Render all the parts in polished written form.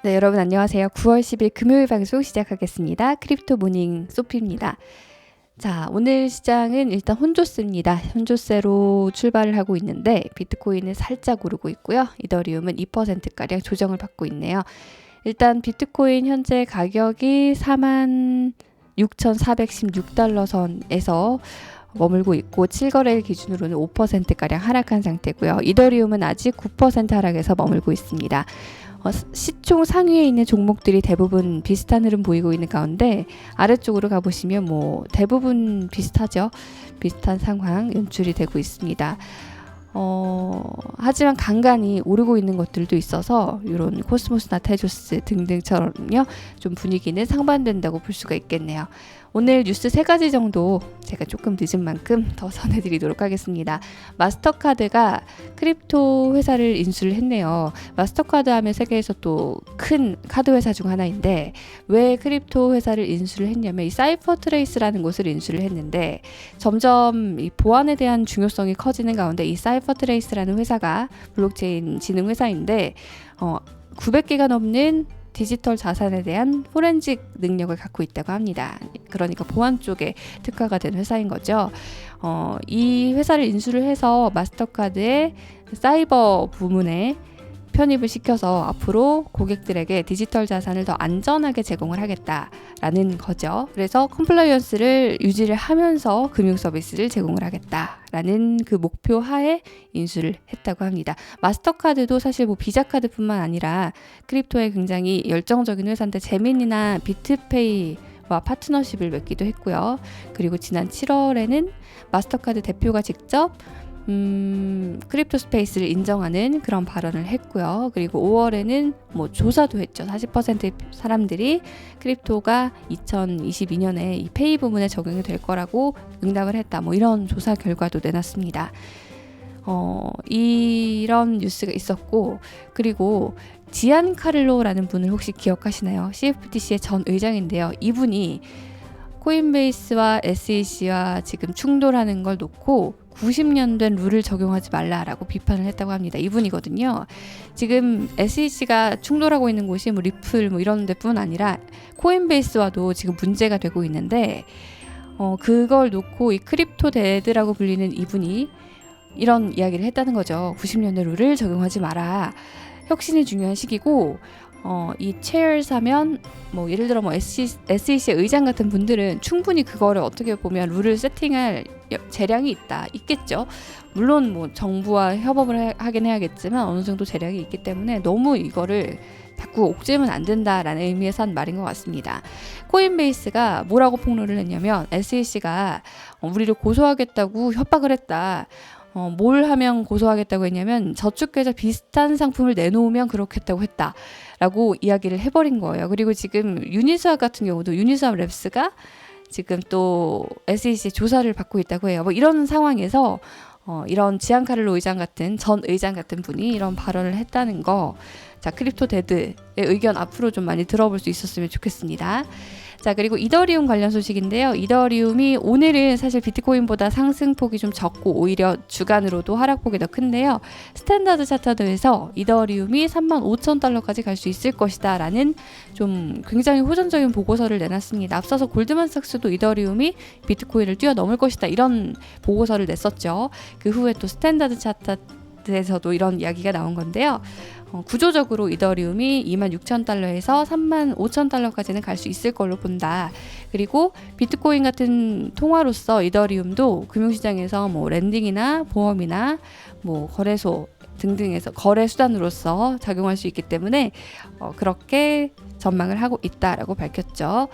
네, 여러분 안녕하세요. 9월 10일 금요일 방송 시작하겠습니다. 크립토 모닝 소피입니다. 자, 오늘 시장은 일단 혼조세입니다. 혼조세로 출발을 하고 있는데 비트코인은 살짝 오르고 있고요. 이더리움은 2%가량 조정을 받고 있네요. 일단 비트코인 현재 가격이 46,416달러 선에서 머물고 있고 7거래일 기준으로는 5%가량 하락한 상태고요. 이더리움은 아직 9% 하락해서 머물고 있습니다. 시총 상위에 있는 종목들이 대부분 비슷한 흐름 보이고 있는 가운데 아래쪽으로 가보시면 뭐 대부분 비슷하죠. 비슷한 상황 연출이 되고 있습니다. 하지만 간간히 오르고 있는 것들도 있어서 이런 코스모스나 테조스 등등처럼요 좀 분위기는 상반된다고 볼 수가 있겠네요. 오늘 뉴스 3가지 정도 제가 조금 늦은 만큼 더 전해드리도록 하겠습니다. 마스터카드가 크립토 회사를 인수를 했네요. 마스터카드 하면 세계에서 또 큰 카드 회사 중 하나인데 왜 크립토 회사를 인수를 했냐면 이 사이퍼트레이스라는 곳을 인수를 했는데 점점 이 보안에 대한 중요성이 커지는 가운데 이 사이퍼트레이스라는 회사가 블록체인 지능 회사인데 900개가 넘는 디지털 자산에 대한 포렌식 능력을 갖고 있다고 합니다. 그러니까 보안 쪽에 특화가 된 회사인 거죠. 이 회사를 인수를 해서 마스터카드의 사이버 부문에 편입을 시켜서 앞으로 고객들에게 디지털 자산을 더 안전하게 제공을 하겠다라는 거죠. 그래서 컴플라이언스를 유지를 하면서 금융 서비스를 제공을 하겠다라는 그 목표 하에 인수를 했다고 합니다. 마스터카드도 사실 뭐 비자 카드뿐만 아니라 크립토에 굉장히 열정적인 회사인데 재민이나 비트페이와 파트너십을 맺기도 했고요. 그리고 지난 7월에는 마스터카드 대표가 직접 크립토 스페이스를 인정하는 그런 발언을 했고요. 그리고 5월에는 뭐 조사도 했죠. 40%의 사람들이 크립토가 2022년에 이 페이 부문에 적용이 될 거라고 응답을 했다. 뭐 이런 조사 결과도 내놨습니다. 이런 뉴스가 있었고, 그리고 지안 카를로라는 분을 혹시 기억하시나요? CFTC의 전 의장인데요. 이분이 코인베이스와 SEC와 지금 충돌하는 걸 놓고 90년 된 룰을 적용하지 말라라고 비판을 했다고 합니다. 이분이거든요. 지금 SEC가 충돌하고 있는 곳이 뭐 리플 뭐 이런 데뿐 아니라 코인베이스와도 지금 문제가 되고 있는데 그걸 놓고 이 크립토 데드라고 불리는 이분이 이런 이야기를 했다는 거죠. 90년대 룰을 적용하지 마라. 혁신이 중요한 시기고 이 chairs 하면 뭐 예를 들어 뭐 SEC 의장 같은 분들은 충분히 그거를 어떻게 보면 룰을 세팅할 재량이 있겠죠. 물론 뭐 정부와 협업을 하긴 해야겠지만 어느 정도 재량이 있기 때문에 너무 이거를 자꾸 옥죄면 안 된다라는 의미에서 한 말인 것 같습니다. 코인베이스가 뭐라고 폭로를 했냐면 SEC가 우리를 고소하겠다고 협박을 했다. 뭘 하면 고소하겠다고 했냐면 저축계좌 비슷한 상품을 내놓으면 그렇겠다고 했다라고 이야기를 해버린 거예요. 그리고 지금 유니스왑 같은 경우도 유니스왑 랩스가 지금 또 SEC 조사를 받고 있다고 해요. 뭐 이런 상황에서 이런 지안 카를로 의장 같은 전 의장 같은 분이 이런 발언을 했다는 거. 자, 크립토 데드의 의견 앞으로 좀 많이 들어볼 수 있었으면 좋겠습니다. 자, 그리고 이더리움 관련 소식인데요. 이더리움이 오늘은 사실 비트코인보다 상승폭이 좀 적고 오히려 주간으로도 하락폭이 더 큰데요. 스탠다드 차트에서 이더리움이 35,000달러까지 갈 수 있을 것이다 라는 좀 굉장히 호전적인 보고서를 내놨습니다. 앞서서 골드만삭스도 이더리움이 비트코인을 뛰어넘을 것이다 이런 보고서를 냈었죠. 그 후에 또 스탠다드 차트에서도 이런 이야기가 나온 건데요. 구조적으로 이더리움이 26,000달러에서 35,000달러까지는 갈 수 있을 걸로 본다. 그리고 비트코인 같은 통화로서 이더리움도 금융시장에서 뭐 랜딩이나 보험이나 뭐 거래소 등등에서 거래 수단으로서 작용할 수 있기 때문에 그렇게 전망을 하고 있다라고 밝혔죠.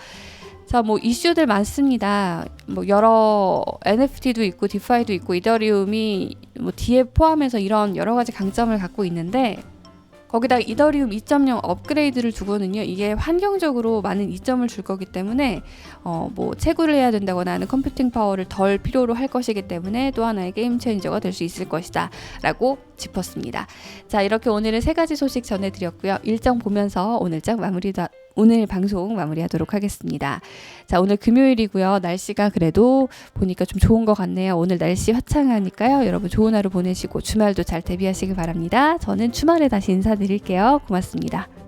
자, 뭐 이슈들 많습니다. 뭐 여러 NFT도 있고 디파이도 있고 이더리움이 뭐 뒤에 포함해서 이런 여러 가지 강점을 갖고 있는데 거기다 이더리움 2.0 업그레이드를 두고는요, 이게 환경적으로 많은 이점을 줄 거기 때문에 뭐 채굴을 해야 된다거나 하는 컴퓨팅 파워를 덜 필요로 할 것이기 때문에 또 하나의 게임 체인저가 될 수 있을 것이다 라고 짚었습니다. 자, 이렇게 오늘은 3가지 소식 전해드렸고요. 일정 보면서 오늘장 오늘 방송 마무리하도록 하겠습니다. 자, 오늘 금요일이고요. 날씨가 그래도 보니까 좀 좋은 것 같네요. 오늘 날씨 화창하니까요. 여러분 좋은 하루 보내시고 주말도 잘 대비하시길 바랍니다. 저는 주말에 다시 인사드릴게요. 고맙습니다.